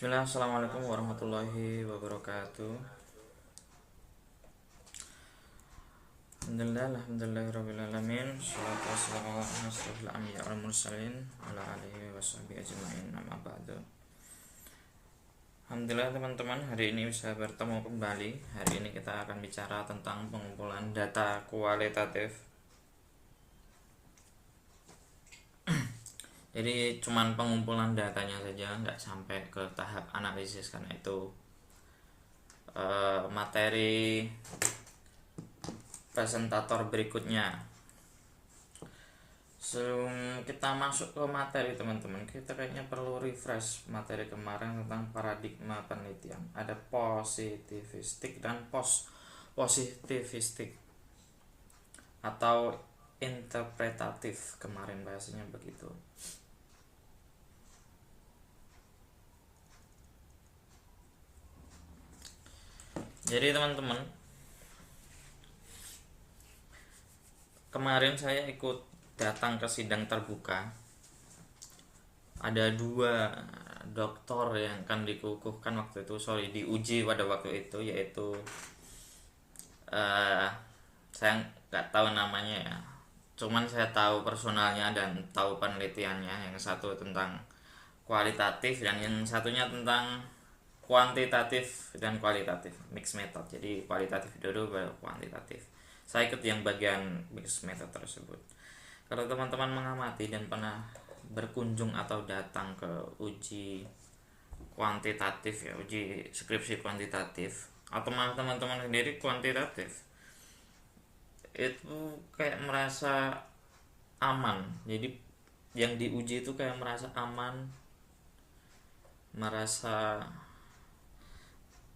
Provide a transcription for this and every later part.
Bismillah, assalamualaikum warahmatullahi wabarakatuh. Alhamdulillahirrabbilalamin. Salatu wassalamu ala asrofil anbiya wal mursalin ala alihi washabihi ajma'in, amma ba'du. Alhamdulillah teman-teman, hari ini bisa bertemu kembali. Hari ini kita akan bicara tentang pengumpulan data kualitatif. Jadi cuman pengumpulan datanya saja, nggak sampai ke tahap analisis, karena itu materi presentator berikutnya. Sebelum kita masuk ke materi teman-teman, kita kayaknya perlu refresh materi kemarin tentang paradigma penelitian. Ada positivistik dan post positivistik atau interpretatif, kemarin bahasanya begitu. Jadi teman-teman, kemarin saya ikut datang ke sidang terbuka. Ada dua doktor yang akan dikukuhkan waktu itu, diuji pada waktu itu, yaitu saya nggak tahu namanya ya, cuman saya tahu personalnya dan tahu penelitiannya. Yang satu tentang kualitatif dan yang satunya tentang kuantitatif dan kualitatif, mixed method. Jadi kualitatif dulu baru kuantitatif. Saya ikut yang bagian mixed method tersebut. Kalau teman-teman mengamati dan pernah berkunjung atau datang ke uji kuantitatif ya, uji skripsi kuantitatif, atau malah teman-teman sendiri kuantitatif, itu kayak merasa aman. Jadi yang diuji itu kayak merasa aman, merasa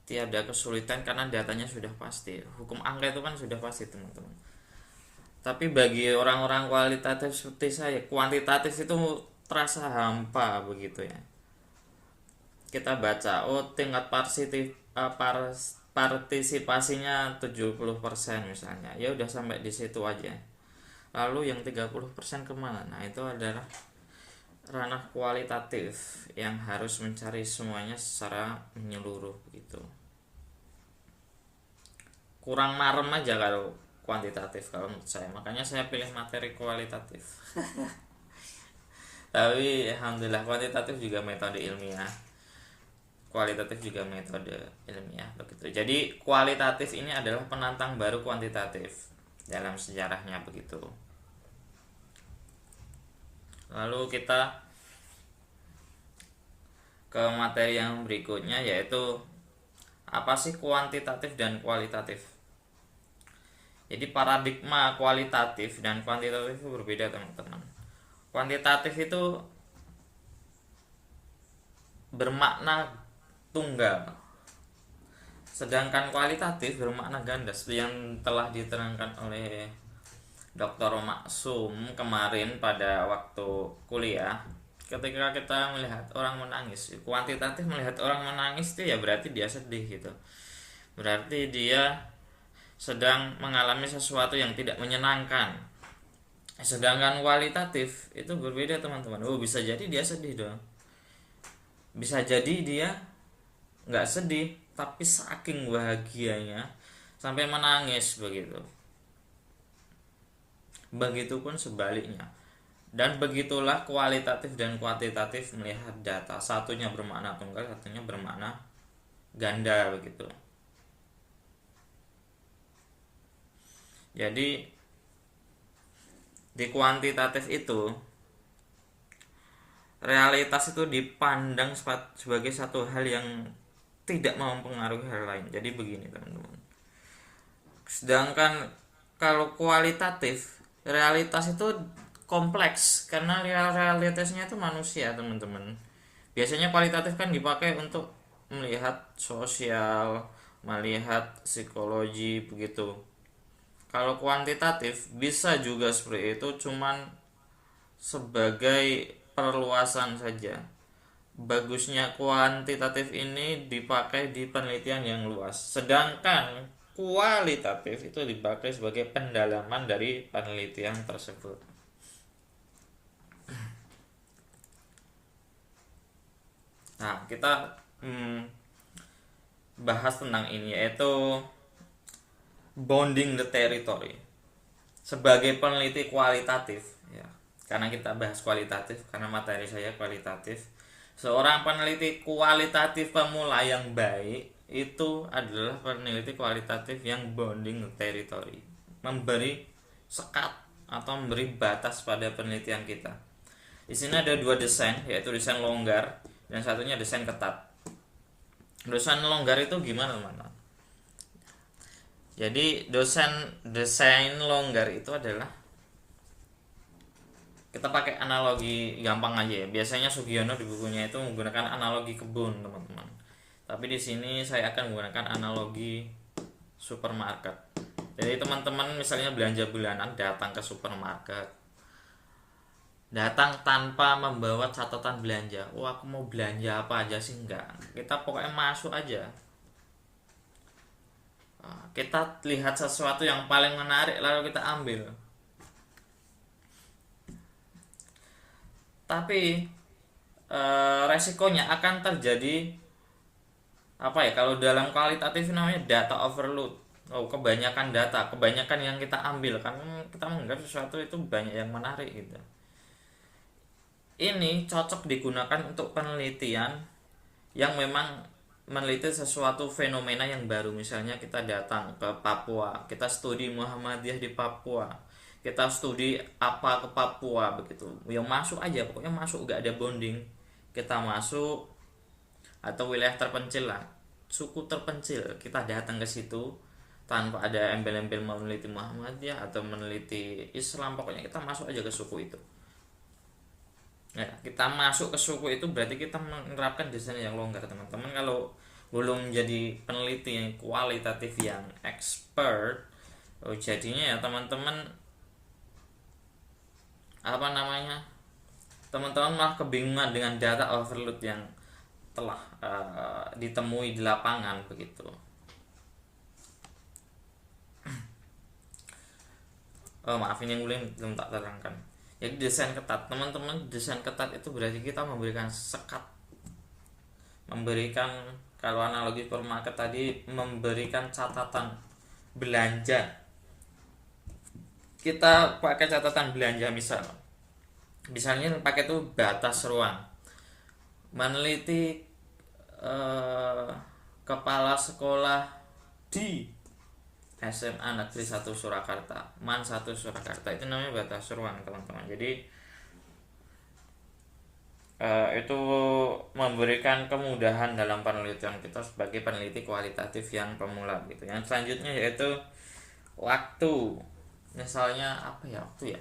tiada kesulitan karena datanya sudah pasti. Hukum angka itu kan sudah pasti teman-teman. Tapi bagi orang-orang kualitatif seperti saya, kuantitatif itu terasa hampa begitu ya. Kita baca, oh tingkat partisipasinya 70% misalnya. Ya udah sampai di situ aja. Lalu yang 30% kemana? Nah itu adalah ranah kualitatif yang harus mencari semuanya secara menyeluruh begitu. Kurang marem aja kalau kuantitatif kalau menurut saya, makanya saya pilih materi kualitatif. Tapi alhamdulillah kuantitatif juga metode ilmiah, kualitatif juga metode ilmiah begitu. Jadi kualitatif ini adalah penantang baru kuantitatif dalam sejarahnya begitu. Lalu kita ke materi yang berikutnya, yaitu apa sih kuantitatif dan kualitatif. Jadi paradigma kualitatif dan kuantitatif itu berbeda teman-teman. Kuantitatif itu bermakna tunggal, sedangkan kualitatif bermakna ganda, seperti yang telah diterangkan oleh Dr. Maksum kemarin pada waktu kuliah. Ketika kita melihat orang menangis, kuantitatif melihat orang menangis itu ya berarti dia sedih gitu, berarti dia sedang mengalami sesuatu yang tidak menyenangkan. Sedangkan kualitatif itu berbeda teman-teman. Oh bisa jadi dia sedih dong, bisa jadi dia nggak sedih tapi saking bahagianya sampai menangis begitu. Begitupun sebaliknya. Dan begitulah kualitatif dan kuantitatif melihat data. Satunya bermakna tunggal, satunya bermakna ganda begitu. Jadi di kuantitatif itu realitas itu dipandang sebagai satu hal yang tidak mempengaruhi hal lain. Jadi begini teman-teman. Sedangkan kalau kualitatif, realitas itu kompleks karena realitasnya itu manusia teman-teman. Biasanya kualitatif kan dipakai untuk melihat sosial, melihat psikologi begitu. Kalau kuantitatif bisa juga seperti itu, cuman sebagai perluasan saja. Bagusnya kuantitatif ini dipakai di penelitian yang luas, sedangkan kualitatif itu dipakai sebagai pendalaman dari penelitian tersebut. Nah, kita bahas tentang ini, yaitu bounding the territory. Sebagai peneliti kualitatif ya, karena kita bahas kualitatif karena materi saya kualitatif, seorang peneliti kualitatif pemula yang baik itu adalah peneliti kualitatif yang bounding the territory, memberi sekat atau memberi batas pada penelitian kita. Di sini ada dua desain, yaitu desain longgar dan satunya desain ketat. Desain longgar itu gimana, teman-teman? Jadi desain longgar itu adalah, kita pakai analogi gampang aja ya. Biasanya Sugiono di bukunya itu menggunakan analogi kebun, teman-teman. Tapi di sini saya akan menggunakan analogi supermarket. Jadi teman-teman misalnya belanja bulanan, datang ke supermarket, datang tanpa membawa catatan belanja. Oh, aku mau belanja apa aja sih? Enggak, kita pokoknya masuk aja. Kita lihat sesuatu yang paling menarik lalu kita ambil. Tapi resikonya akan terjadi apa ya, kalau dalam kualitatif namanya data overload. Oh, kebanyakan data, kebanyakan yang kita ambil kan, kita menganggap sesuatu itu banyak yang menarik gitu. Ini cocok digunakan untuk penelitian yang memang meneliti sesuatu fenomena yang baru. Misalnya kita datang ke Papua, kita studi Muhammadiyah di Papua, kita studi apa ke Papua begitu. Yang masuk aja, pokoknya masuk, gak ada bonding. Kita masuk, atau wilayah terpencil lah, suku terpencil, kita datang ke situ tanpa ada embel-embel meneliti Muhammadiyah atau meneliti Islam, pokoknya kita masuk aja ke suku itu. Ya, kita masuk ke suku itu berarti kita menerapkan desain yang longgar, teman-teman. Kalau belum jadi peneliti yang kualitatif yang expert, jadinya ya teman-teman teman-teman malah kebingungan dengan data overload yang telah ditemui di lapangan begitu. Oh maaf, ini yang belum tak terangkan. Jadi desain ketat, teman-teman, desain ketat itu berarti kita memberikan sekat, memberikan, kalau analogi supermarket tadi, memberikan catatan belanja. Kita pakai catatan belanja, misalnya pakai itu batas ruang. Meneliti kepala sekolah di SMA Negeri 1 Surakarta, MAN 1 Surakarta, itu namanya batas ruang, teman-teman. Jadi itu memberikan kemudahan dalam penelitian kita sebagai peneliti kualitatif yang pemula gitu. Yang selanjutnya yaitu waktu. Misalnya apa ya, waktu ya,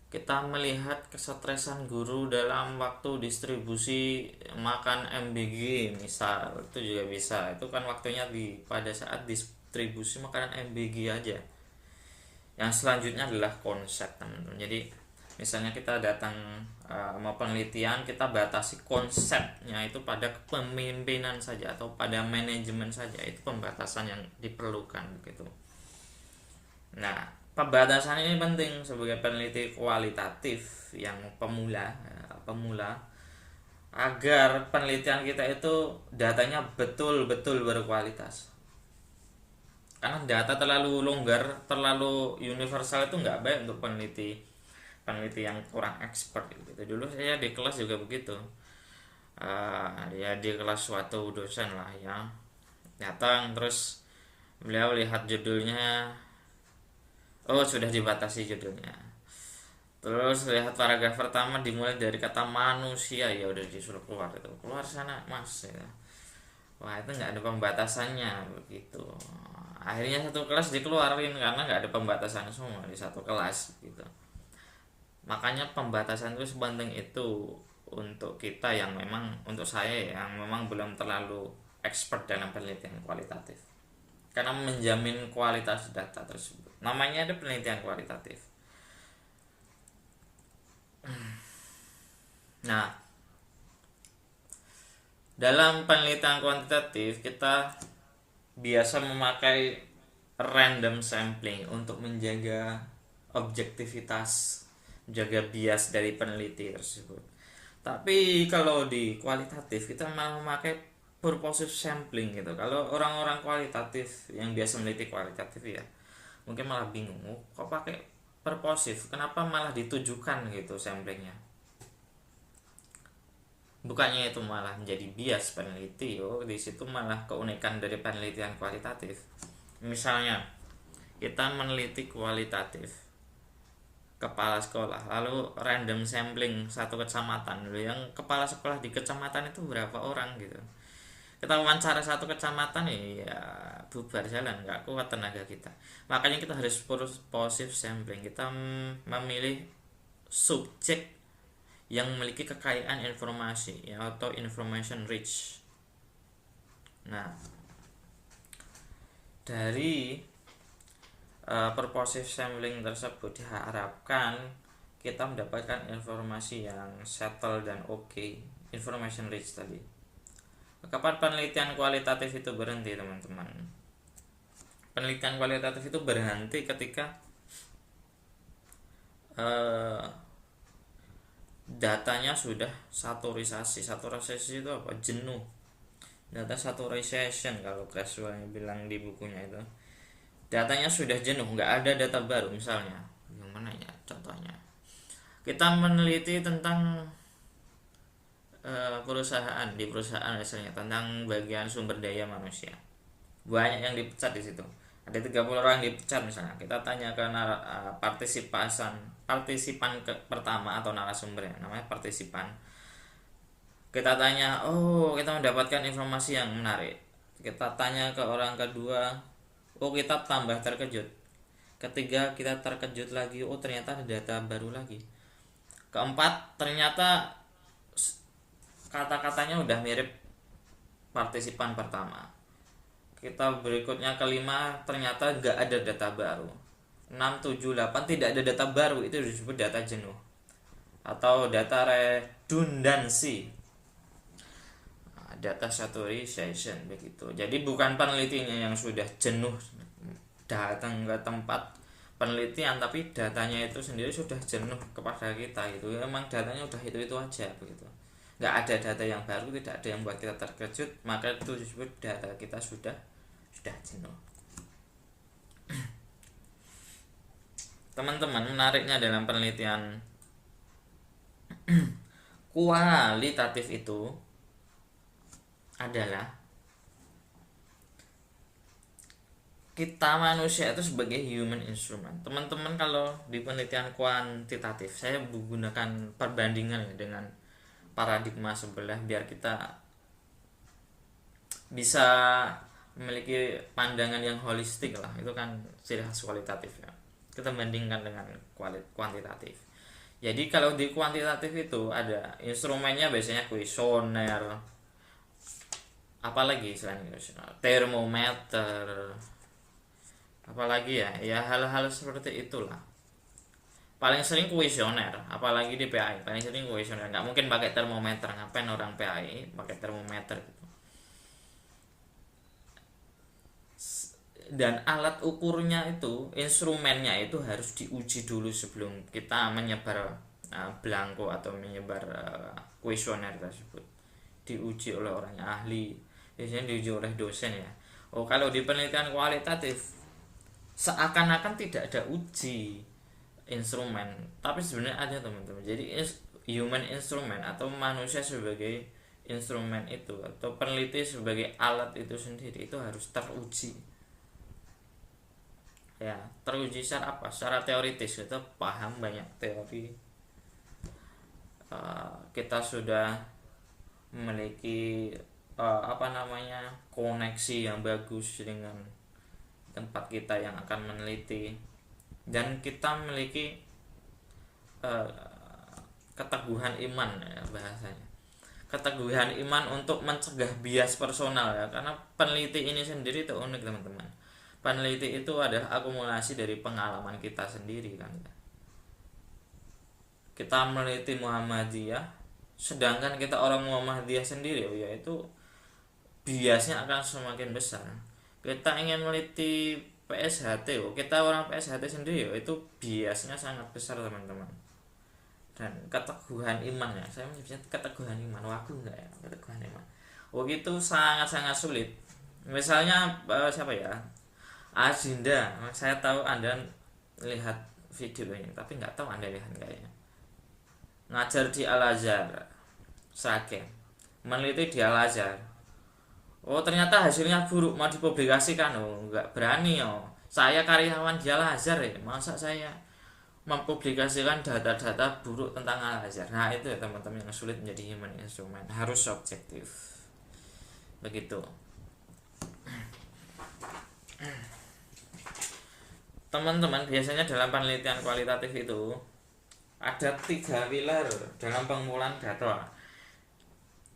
kita melihat kesetresan guru dalam waktu distribusi makan MBG misal, itu juga bisa. Itu kan waktunya pada saat distribusi makanan MBG aja. Yang selanjutnya adalah konsep, teman-teman. Jadi misalnya kita datang mau penelitian, kita batasi konsepnya itu pada kepemimpinan saja atau pada manajemen saja. Itu pembatasan yang diperlukan gitu. Nah, pembatasan ini penting sebagai peneliti kualitatif yang pemula, agar penelitian kita itu datanya betul-betul berkualitas. Karena data terlalu longgar, terlalu universal itu nggak baik untuk peneliti yang kurang expert gitu. Dulu saya di kelas juga begitu. Ya di kelas suatu dosen lah ya, datang terus beliau lihat judulnya, oh sudah dibatasi judulnya. Terus lihat paragraf pertama dimulai dari kata manusia, ya udah disuruh keluar sana mas ya. Wah itu nggak ada pembatasannya begitu. Akhirnya satu kelas dikeluarin karena nggak ada pembatasan semua di satu kelas gitu. Makanya pembatasan itu sepenting itu untuk kita yang memang, untuk saya yang memang belum terlalu expert dalam penelitian kualitatif. Karena menjamin kualitas data tersebut. Namanya ada penelitian kualitatif. Nah, dalam penelitian kuantitatif kita biasa memakai random sampling untuk menjaga objektivitas menjaga bias dari peneliti tersebut. Tapi kalau di kualitatif kita malah memakai purposive sampling gitu. Kalau orang-orang kualitatif yang biasa meneliti kualitatif ya mungkin malah bingung, oh, kok pakai purposive, kenapa malah ditujukan gitu samplingnya. Bukannya itu malah menjadi bias peneliti, oh di situ malah keunikan dari penelitian kualitatif. Misalnya kita meneliti kualitatif kepala sekolah, lalu random sampling satu kecamatan, yang kepala sekolah di kecamatan itu berapa orang gitu, kita wawancara satu kecamatan ya bubar jalan, nggak kuat tenaga kita. Makanya kita harus positive sampling, kita memilih subjek yang memiliki kekayaan informasi ya, atau information rich. Nah, dari purposive sampling tersebut diharapkan kita mendapatkan informasi yang settle dan oke, information rich tadi. Kapan penelitian kualitatif itu berhenti, teman-teman? Penelitian kualitatif itu berhenti ketika datanya sudah saturisasi. Saturisasi itu apa? Jenuh. Data saturization kalau Creswell bilang di bukunya itu. Datanya sudah jenuh, nggak ada data baru. Misalnya, yang mana ya contohnya? Kita meneliti tentang perusahaan, di perusahaan misalnya tentang bagian sumber daya manusia, banyak yang dipecat di situ, ada 30 orang yang dipecat misalnya. Kita tanya ke partisipan pertama atau narasumber ya, namanya partisipan. Kita tanya, oh kita mendapatkan informasi yang menarik. Kita tanya ke orang kedua, oh kita tambah terkejut. Ketiga kita terkejut lagi, oh ternyata ada data baru lagi. Keempat ternyata kata-katanya udah mirip partisipan pertama. Kita berikutnya kelima ternyata gak ada data baru. 6, 7, 8 tidak ada data baru, itu disebut data jenuh atau data redundancy, data saturization begitu. Jadi bukan penelitinya yang sudah jenuh datang ke tempat penelitian, tapi datanya itu sendiri sudah jenuh kepada kita gitu. Memang datanya udah itu aja begitu. Nggak ada data yang baru, tidak ada yang buat kita terkejut, maka itu disebut data kita sudah jenuh. Teman-teman, menariknya dalam penelitian kualitatif itu adalah kita manusia itu sebagai human instrument. Teman-teman, kalau di penelitian kuantitatif saya menggunakan perbandingan ya dengan paradigma sebelah biar kita bisa memiliki pandangan yang holistik lah. Itu kan ciri khas kualitatif ya. Kita bandingkan dengan kuantitatif. Jadi kalau di kuantitatif itu ada instrumennya, biasanya kuesioner, apalagi selain kuesioner, termometer, apalagi ya hal-hal seperti itulah. Paling sering kuesioner, apalagi di PAI paling sering kuesioner. Nggak mungkin pakai termometer, ngapain orang PAI pakai termometer gitu. Dan alat ukurnya itu, instrumennya itu harus diuji dulu sebelum kita menyebar belangko atau menyebar kuesioner tersebut. Diuji oleh orang ahli, biasanya diuji oleh dosen ya. Oh, kalau di penelitian kualitatif seakan-akan tidak ada uji instrumen, tapi sebenarnya ada, teman-teman. Jadi human instrument atau manusia sebagai instrumen itu, atau peneliti sebagai alat itu sendiri, itu harus teruji ya. Teruji secara apa? Secara teoritis, kita paham banyak teori, kita sudah memiliki koneksi yang bagus dengan tempat kita yang akan meneliti, dan kita memiliki keteguhan iman ya bahasanya, keteguhan iman untuk mencegah bias personal ya. Karena peneliti ini sendiri itu unik, teman-teman. Peneliti itu adalah akumulasi dari pengalaman kita sendiri kan. Kita meneliti Muhammadiyah, sedangkan kita orang Muhammadiyah sendiri, ya itu biasnya akan semakin besar. Kita ingin meneliti PSHT, kita orang PSHT sendiri, itu biasnya sangat besar, teman-teman. dan keteguhan iman ya, saya menyebutnya keteguhan iman, wagu enggak ya, keteguhan iman. Oh itu sangat-sangat sulit. Misalnya siapa ya, Azinda, saya tahu anda lihat video ini tapi nggak tahu anda lihat nggak ya, ngajar di Al Azhar, Sragen, meneliti di Al Azhar. Oh ternyata hasilnya buruk, mau dipublikasikan. Oh nggak berani. Oh saya karyawan di Al Azhar ya, masa saya mempublikasikan data-data buruk tentang Al Azhar. Nah itu ya teman-teman yang sulit menjadi human instrument, harus objektif begitu. Teman-teman, biasanya dalam penelitian kualitatif itu ada 3 pilar dalam pengumpulan data.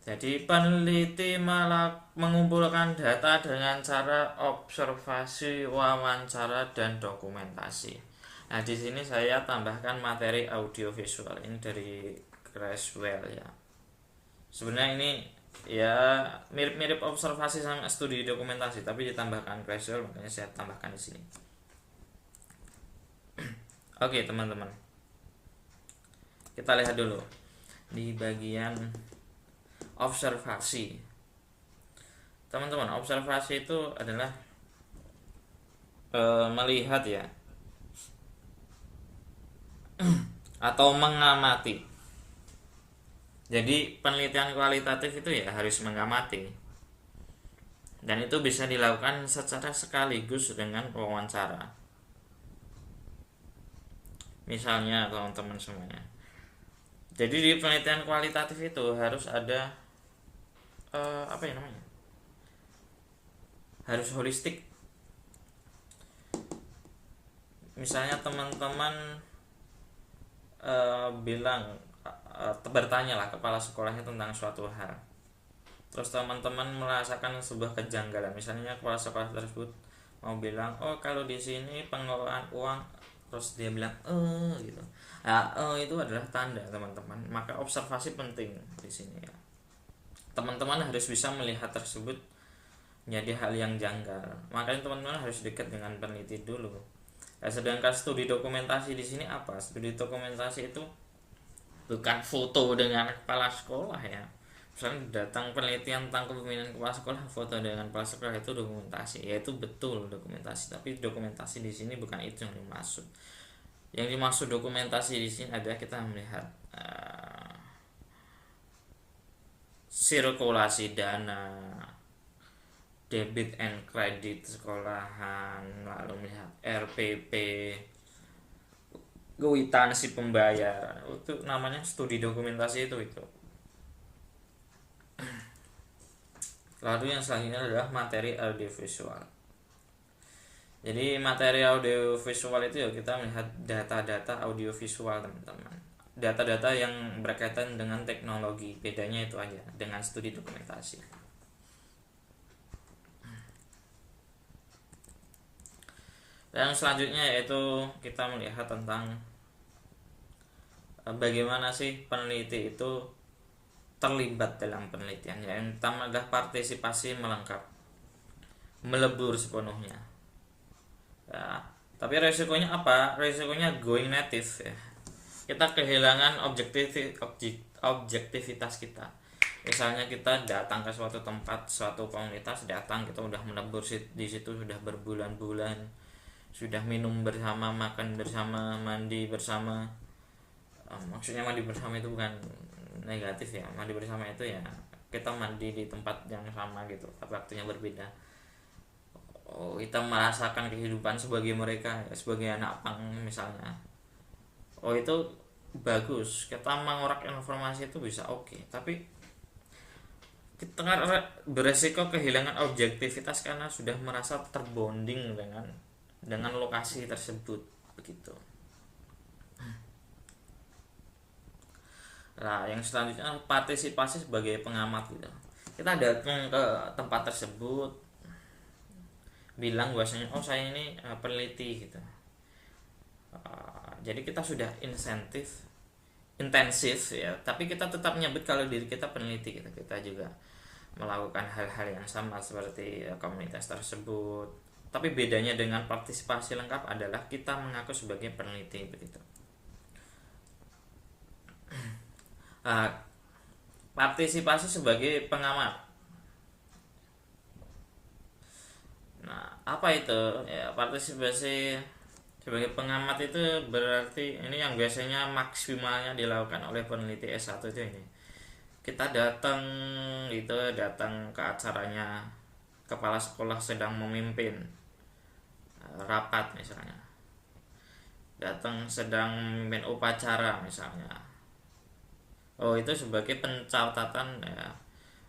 Jadi peneliti malah mengumpulkan data dengan cara observasi, wawancara, dan dokumentasi. Nah, di sini saya tambahkan materi audiovisual ini dari Creswell ya. Sebenarnya ini ya mirip-mirip observasi sama studi dokumentasi, tapi ditambahkan Creswell, makanya saya tambahkan di sini. Oke, teman-teman. Kita lihat dulu di bagian observasi. Teman-teman, observasi itu adalah melihat ya, atau mengamati. Jadi penelitian kualitatif itu ya harus mengamati, dan itu bisa dilakukan secara sekaligus dengan wawancara. Misalnya teman-teman semuanya, jadi di penelitian kualitatif itu harus ada apa ya namanya, harus holistik. Misalnya teman-teman bilang bertanya lah kepala sekolahnya tentang suatu hal, terus teman-teman merasakan sebuah kejanggalan. Misalnya kepala sekolah tersebut mau bilang, oh kalau di sini pengelolaan uang, terus dia bilang gitu. Nah, itu adalah tanda teman-teman. Maka observasi penting di sini ya. Teman-teman harus bisa melihat tersebut menjadi hal yang janggal. Makanya teman-teman harus dekat dengan peneliti dulu. Nah, sedangkan studi dokumentasi di sini apa? Studi dokumentasi itu bukan foto dengan kepala sekolah ya. Misalnya datang penelitian tentang kepemimpinan kepala sekolah, foto dengan kepala sekolah, itu dokumentasi. Ya itu betul dokumentasi, tapi dokumentasi di sini bukan itu yang dimaksud. Yang dimaksud dokumentasi di sini adalah kita melihat sirkulasi dana, debit and credit sekolahan, lalu melihat RPP, kwitansi pembayaran. Itu namanya studi dokumentasi itu. Lalu yang selanjutnya adalah materi audiovisual. Jadi materi audiovisual itu ya kita melihat data-data audiovisual teman-teman. Data-data yang berkaitan dengan teknologi. Bedanya itu aja dengan studi dokumentasi. Dan selanjutnya yaitu kita melihat tentang bagaimana sih peneliti itu terlibat dalam penelitian. Yang pertama adalah partisipasi melengkap, melebur sepenuhnya ya. Tapi resikonya apa? Resikonya going native ya. Kita kehilangan objektivitas kita. Misalnya kita datang ke suatu tempat, suatu komunitas, datang kita udah melebur di situ sudah berbulan-bulan, sudah minum bersama, makan bersama, mandi bersama. Maksudnya mandi bersama itu bukan negatif ya. Mandi bersama itu ya kita mandi di tempat yang sama gitu, tapi waktunya berbeda. Oh, kita merasakan kehidupan sebagai mereka, sebagai anak pang misalnya. Oh itu bagus, kita mengorak informasi itu bisa oke. Tapi kita beresiko kehilangan objektivitas karena sudah merasa terbonding dengan lokasi tersebut begitu. Nah, yang selanjutnya partisipasi sebagai pengamat gitu. Kita datang ke tempat tersebut, bilang bahwasanya oh saya ini peneliti gitu. Jadi kita sudah intensif ya, tapi kita tetap menyebut kalau diri kita peneliti gitu. Kita juga melakukan hal-hal yang sama seperti komunitas tersebut. Tapi bedanya dengan partisipasi lengkap adalah kita mengaku sebagai peneliti begitu. uh, partisipasi sebagai pengamat. Nah, apa itu ya? Partisipasi sebagai pengamat itu berarti ini yang biasanya maksimalnya dilakukan oleh peneliti S1 itu ini. Kita datang gitu, datang ke acaranya kepala sekolah sedang memimpin rapat misalnya. Datang sedang memimpin upacara misalnya. Oh, itu sebagai pencatatan ya.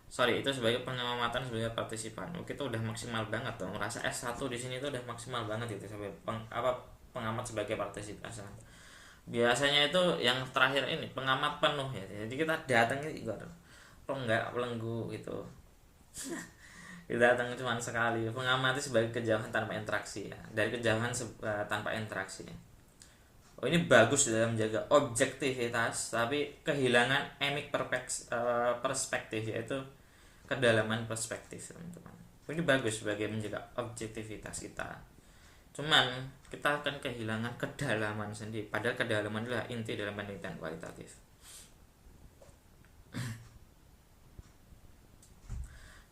Sorry, itu sebagai pengamatan sebagai partisipan. Oh, kita udah maksimal banget dong. Merasa S1 di sini tuh udah maksimal banget itu sebagai pengamat sebagai partisipan. Biasanya itu yang terakhir ini pengamat penuh ya. Jadi kita datang itu enggak pelenggu gitu. Kita datang cuma sekali. Pengamat itu sebagai kejauhan tanpa interaksi ya. Dari kejauhan tanpa interaksi. Oh, ini bagus dalam menjaga objektivitas tapi kehilangan perspektif, yaitu kedalaman perspektif, teman-teman. Ini bagus sebagai menjaga objektivitas kita, cuman kita akan kehilangan kedalaman sendiri, padahal kedalaman adalah inti dalam penelitian kualitatif.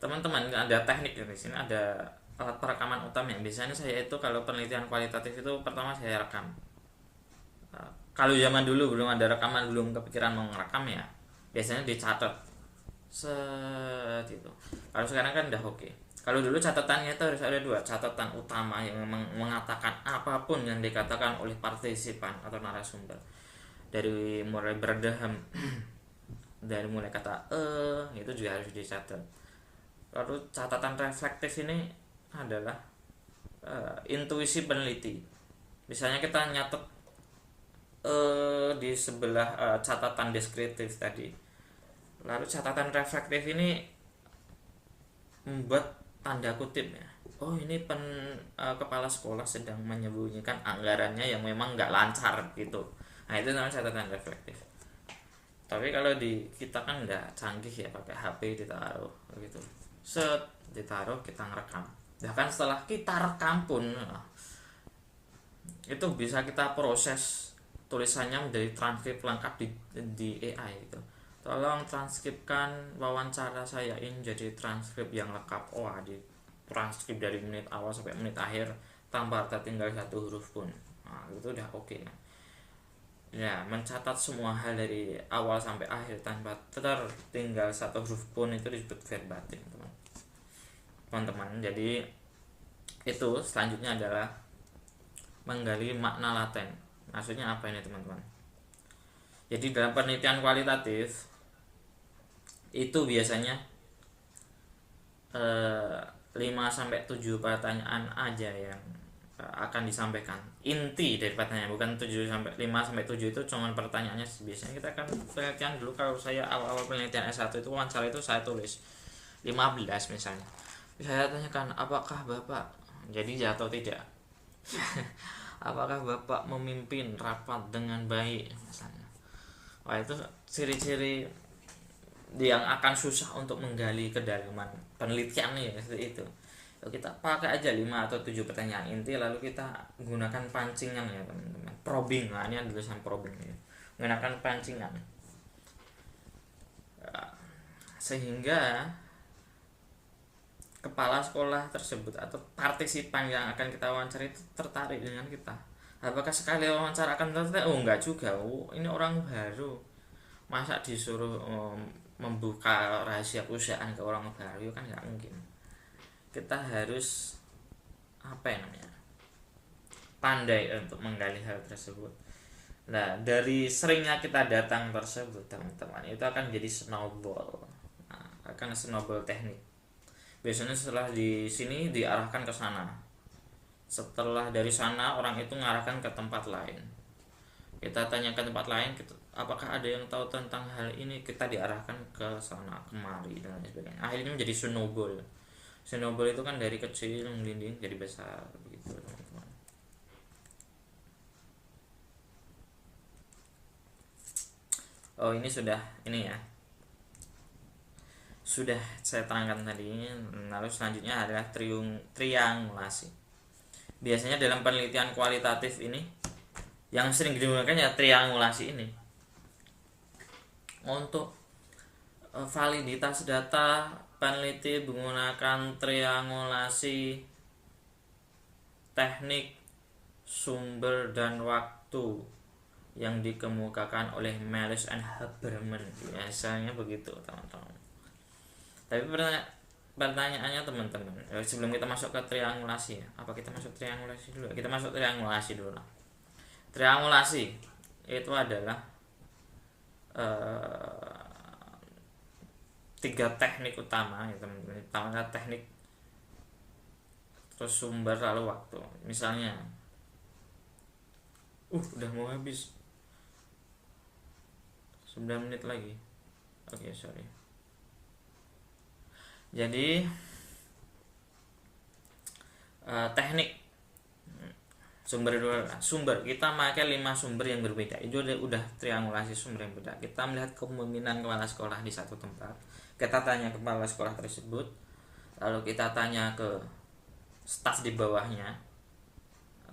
Teman-teman, ada teknik di sini, ada alat perekaman utama yang biasanya saya itu kalau penelitian kualitatif itu pertama saya rekam. Kalau zaman dulu belum ada rekaman, belum kepikiran mau ngerekam ya, biasanya dicatat gitu. Kalau sekarang kan udah oke. Kalau dulu catatannya itu harus ada dua, catatan utama yang memang mengatakan apapun yang dikatakan oleh partisipan atau narasumber, dari mulai berdaham dari mulai kata itu juga harus dicatat. Lalu catatan reflektif ini adalah intuisi peneliti. Misalnya kita nyatet di sebelah catatan deskriptif tadi. Lalu catatan reflektif ini membuat tanda kutip ya. Oh, ini kepala sekolah sedang menyembunyikan anggarannya yang memang nggak lancar gitu. Nah, itu namanya catatan reflektif. Tapi kalau di kita kan nggak canggih ya, pakai HP ditaruh gitu. Ditaruh, kita ngerekam. Bahkan setelah kita rekam pun itu bisa kita proses tulisannya menjadi transkrip lengkap di AI gitu. Tolong transkripkan wawancara saya ini jadi transkrip yang lengkap. Di transkrip dari menit awal sampai menit akhir tanpa tertinggal satu huruf pun. Nah, itu udah oke. Ya, mencatat semua hal dari awal sampai akhir tanpa tertinggal satu huruf pun itu disebut verbatim, teman-teman. Jadi itu selanjutnya adalah menggali makna laten. Maksudnya apa ini, teman-teman? Jadi dalam penelitian kualitatif itu biasanya 5-7 pertanyaan aja yang akan disampaikan. Inti dari pertanyaan, bukan 5-7 itu cuma pertanyaannya. Biasanya kita akan penelitian dulu, kalau saya awal-awal penelitian S1 itu wawancara itu saya tulis 15 misalnya. Saya tanyakan, apakah Bapak jadi atau tidak? Apakah Bapak memimpin rapat dengan baik misalnya. Wah, itu ciri-ciri yang akan susah untuk menggali kedalaman penelitian ya, seperti itu. Kita pakai aja 5 atau 7 pertanyaan inti, lalu kita gunakan pancingan ya, teman-teman. Probing, nah ini ada tulisan probing ya. Gunakan pancingan. Sehingga kepala sekolah tersebut atau partisipan yang akan kita wawancara itu tertarik dengan kita. Apakah sekali wawancara akan tertarik? Oh, enggak juga. Ini orang baru, masa disuruh membuka rahasia perusahaan ke orang baru, kan nggak mungkin. Kita harus pandai untuk menggali hal tersebut. Nah, dari seringnya kita datang tersebut, teman-teman, itu akan jadi snowball. Akan snowball teknik. Biasanya setelah di sini diarahkan ke sana. Setelah dari sana orang itu mengarahkan ke tempat lain. Kita tanyakan tempat lain, apakah ada yang tahu tentang hal ini, kita diarahkan ke sana kemari dan lain sebagainya. Akhirnya menjadi snowball. Snowball itu kan dari kecil melinding jadi besar begitu, teman-teman. Oh, ini sudah saya terangkan tadi. Lalu selanjutnya adalah triangulasi. Biasanya dalam penelitian kualitatif ini yang sering digunakan ya triangulasi ini. Untuk validitas data, peneliti menggunakan triangulasi teknik sumber dan waktu yang dikemukakan oleh Melis and Haberman. Biasanya begitu teman-teman. Tapi pertanyaannya teman-teman, sebelum kita masuk ke triangulasi ya, apa kita masuk triangulasi dulu? Kita masuk triangulasi dulu lah. Triangulasi itu adalah tiga teknik utama ya teman-teman. Pertama teknik, terus sumber, lalu waktu. Misalnya udah mau habis 9 menit lagi. Oke, sorry. Jadi teknik sumber dulu. Sumber kita pakai 5 sumber yang berbeda. Itu udah triangulasi sumber yang berbeda. Kita melihat kepemimpinan kepala sekolah di satu tempat. Kita tanya kepala sekolah tersebut. Lalu kita tanya ke staf di bawahnya.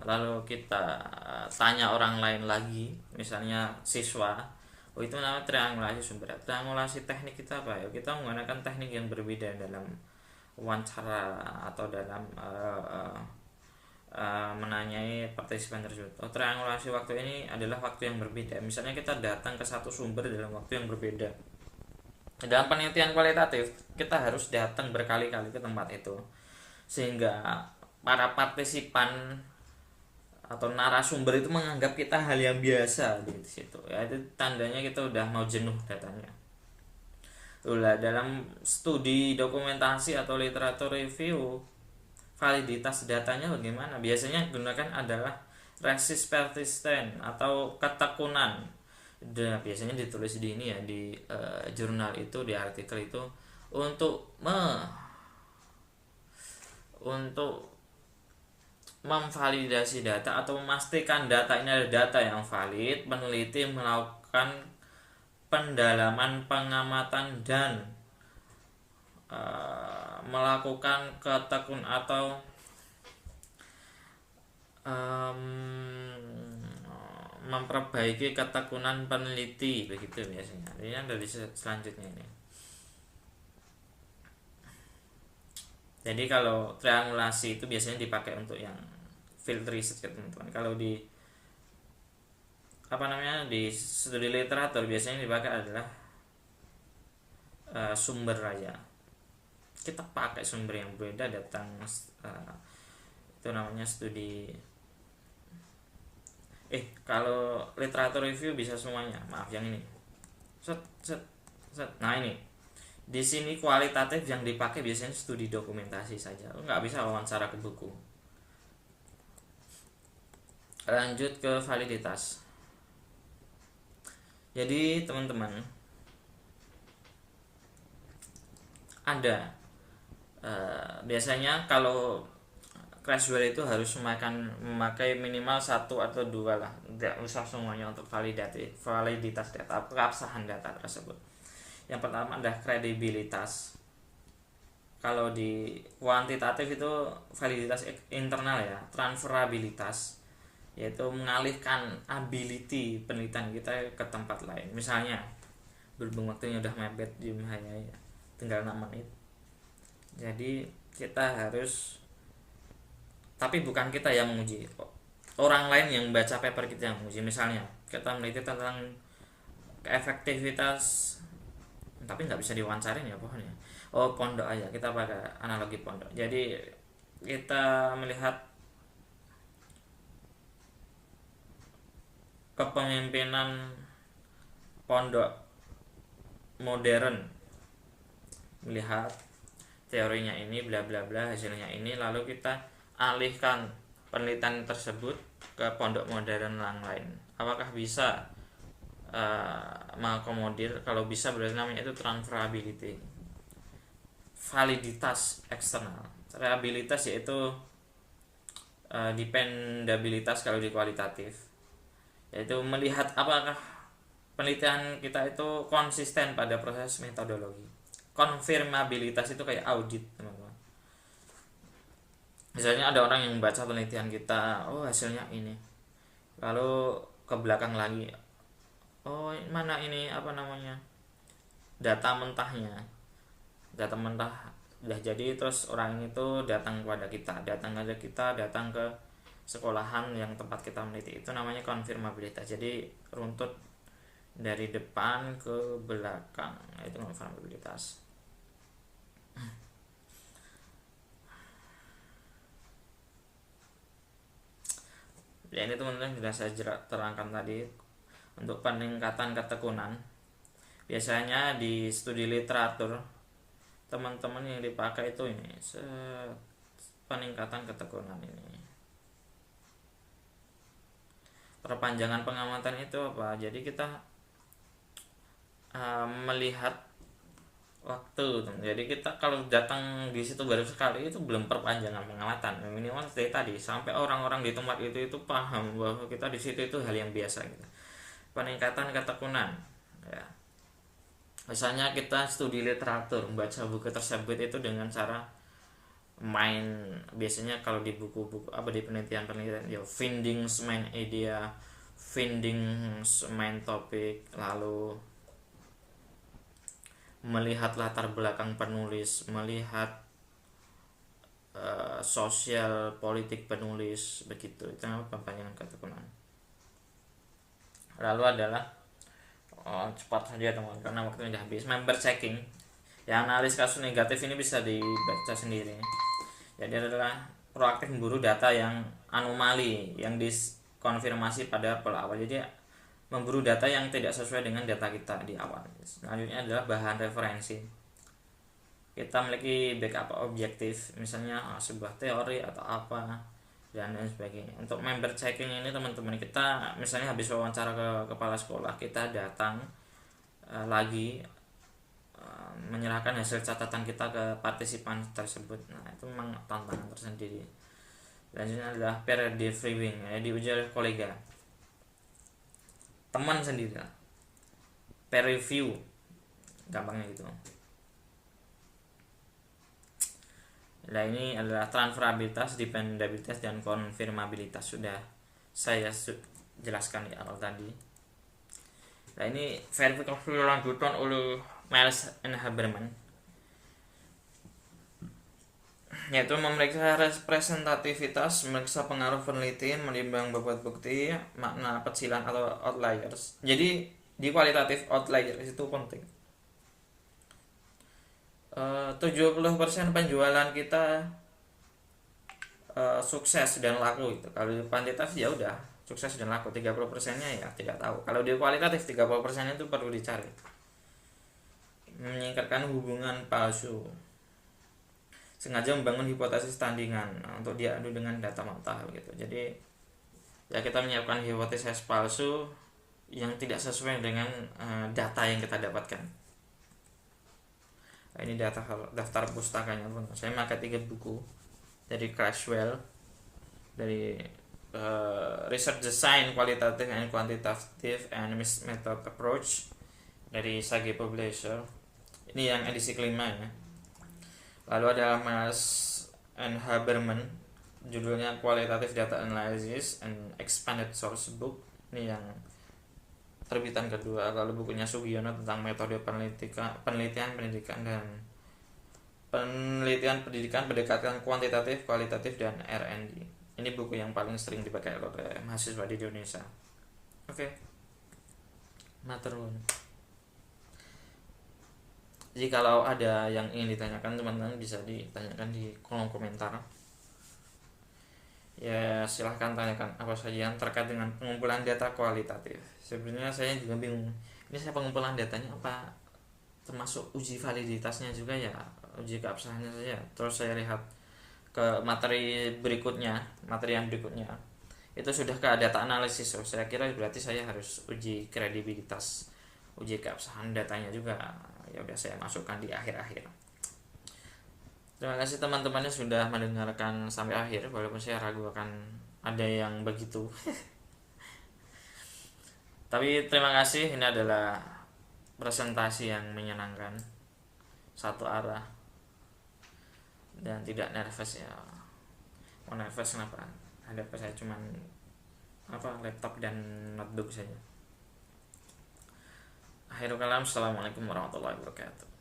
Lalu kita tanya orang lain lagi, misalnya siswa. Itu namanya triangulasi sumber. Triangulasi teknik kita apa ya? Kita menggunakan teknik yang berbeda dalam wawancara atau dalam menanyai partisipan tersebut. Triangulasi waktu ini adalah waktu yang berbeda. Misalnya kita datang ke satu sumber dalam waktu yang berbeda. Dalam penelitian kualitatif, kita harus datang berkali-kali ke tempat itu, sehingga para partisipan atau narasumber itu menganggap kita hal yang biasa di situ. Ya, itu tandanya kita udah mau jenuh datanya. Itulah dalam studi dokumentasi atau literatur review, validitas datanya bagaimana? Biasanya digunakan adalah resist persistent atau ketekunan. Biasanya ditulis di ini ya, di jurnal itu, di artikel itu, untuk memvalidasi data atau memastikan data ini adalah data yang valid. Peneliti melakukan pendalaman, pengamatan, dan melakukan ketekun atau memperbaiki ketekunan peneliti, begitu biasanya. Ini dari selanjutnya ini. Jadi kalau triangulasi itu biasanya dipakai untuk yang field research ya teman-teman. Kalau di di studi literatur biasanya dipakai adalah sumber aja. Kita pakai sumber yang berbeda datang, itu namanya studi. Kalau literatur review bisa semuanya. Maaf yang ini. Nah ini. Di sini kualitatif yang dipakai biasanya studi dokumentasi saja. Nggak bisa wawancara ke buku. Lanjut ke validitas. Jadi teman-teman, ada biasanya kalau Creswell itu harus memakai minimal 1 atau 2 lah, tidak usah semuanya untuk validitas data, keabsahan data tersebut. Yang pertama adalah kredibilitas. Kalau di kuantitatif itu validitas internal ya, transferabilitas, yaitu mengalihkan ability penelitian kita ke tempat lain. Misalnya berhubung waktunya udah mepet di ya, tinggal 6 menit. Jadi kita harus, tapi bukan kita yang menguji, orang lain yang baca paper kita yang menguji. Misalnya kita meneliti tentang efektivitas, tapi nggak bisa diwawancarin ya pohonnya. Pondok aja, kita pakai analogi pondok. Jadi kita melihat kepemimpinan pondok modern, melihat teorinya ini bla bla bla, hasilnya ini, lalu kita alihkan penelitian tersebut ke pondok modern yang lain. Apakah bisa mengakomodir? Kalau bisa berarti namanya itu transferability. Validitas eksternal. Reliabilitas yaitu dependabilitas kalau di kualitatif, yaitu melihat apakah penelitian kita itu konsisten pada proses metodologi. Konfirmabilitas itu kayak audit, teman-teman. Misalnya ada orang yang membaca penelitian kita, hasilnya ini, lalu ke belakang lagi, mana ini data mentahnya, data mentah udah jadi, terus orang itu datang kepada kita, datang ke sekolahan yang tempat kita meneliti, itu namanya konfirmabilitas. Jadi runtut dari depan ke belakang, itu konfirmabilitas. Ya ini teman-teman sudah saya terangkan tadi. Untuk peningkatan ketekunan, biasanya di studi literatur teman-teman yang dipakai itu ini peningkatan ketekunan ini. Perpanjangan pengamatan itu apa? Jadi kita melihat waktu. Jadi kita kalau datang di situ baru sekali itu belum perpanjangan pengamatan, minimal dari tadi sampai orang-orang di tempat itu paham bahwa kita di situ itu hal yang biasa gitu. Peningkatan ketekunan ya, misalnya kita studi literatur, membaca buku tersebut itu dengan cara main. Biasanya kalau di buku-buku di penelitian ya, findings main idea, findings main topik, lalu melihat latar belakang penulis, melihat sosial politik penulis, begitu. Itu namanya perpanjangan ketekunan. Lalu adalah cepat saja teman karena waktunya sudah habis, member checking. Ya, analis kasus negatif ini bisa dibaca sendiri. Jadi adalah proaktif memburu data yang anomali yang dikonfirmasi pada awal. Jadi memburu data yang tidak sesuai dengan data kita di awal. Selanjutnya adalah bahan referensi. Kita memiliki backup objektif, misalnya sebuah teori atau apa dan lain sebagainya. Untuk member checking ini teman-teman, kita misalnya habis wawancara ke kepala sekolah, kita datang lagi menyerahkan hasil catatan kita ke partisipan tersebut. Nah, itu memang tantangan tersendiri. Selanjutnya adalah peer reviewing, ya, diuji oleh kolega, teman sendiri. Peer review, gampangnya gitu. Nah, ini adalah transferabilitas, dependabilitas, dan konfirmabilitas. Sudah saya jelaskan di awal tadi. Nah, ini verifikasi lanjutan oleh Miles and Haberman, yaitu memeriksa representativitas, memeriksa pengaruh penelitian, menimbang bobot bukti, makna pecilan atau outliers. Jadi di kualitatif outliers itu penting. 70% penjualan kita sukses dan laku itu. Kalau di kuantitatif ya udah sukses dan laku, 30%-nya ya tidak tahu. Kalau di kualitatif 30% itu perlu dicari. Menyingkatkan hubungan palsu, sengaja membangun hipotesis tandingan untuk diadu dengan data mentah gitu. Jadi ya kita menyiapkan hipotesis palsu yang tidak sesuai dengan data yang kita dapatkan. Ini daftar pustakanya pun. Saya pakai 3 buku dari Craigwell, dari Research Design Qualitative and Quantitative and Mixed Method Approach dari Sage Publisher. Ini yang edisi kelima ya. Lalu ada Miles and Haberman, judulnya Qualitative Data Analysis and Expanded Source Book. Ini yang terbitan kedua. Lalu bukunya Sugiono tentang metode penelitian pendidikan pendekatan kuantitatif, kualitatif, dan R&D. Ini buku yang paling sering dipakai oleh mahasiswa di Indonesia. Oke. Matur nuwun. Jadi kalau ada yang ingin ditanyakan, teman-teman bisa ditanyakan di kolom komentar. Ya silahkan tanyakan apa saja yang terkait dengan pengumpulan data kualitatif. Sebenarnya saya juga bingung, ini saya pengumpulan datanya apa termasuk uji validitasnya juga ya, uji keabsahannya saja. Terus saya lihat ke materi yang berikutnya itu sudah ke data analisis. Saya kira berarti saya harus uji kredibilitas, uji keabsahan datanya juga. Ya udah saya masukkan di akhir-akhir. Terima kasih teman-temannya sudah mendengarkan sampai akhir, walaupun saya ragu akan ada yang begitu. Tapi terima kasih, ini adalah presentasi yang menyenangkan, satu arah dan tidak nervous ya. Mau nervous kenapa? Ada apa, saya cuman laptop dan notebook saja. Akhirul kalam, assalamualaikum warahmatullahi wabarakatuh.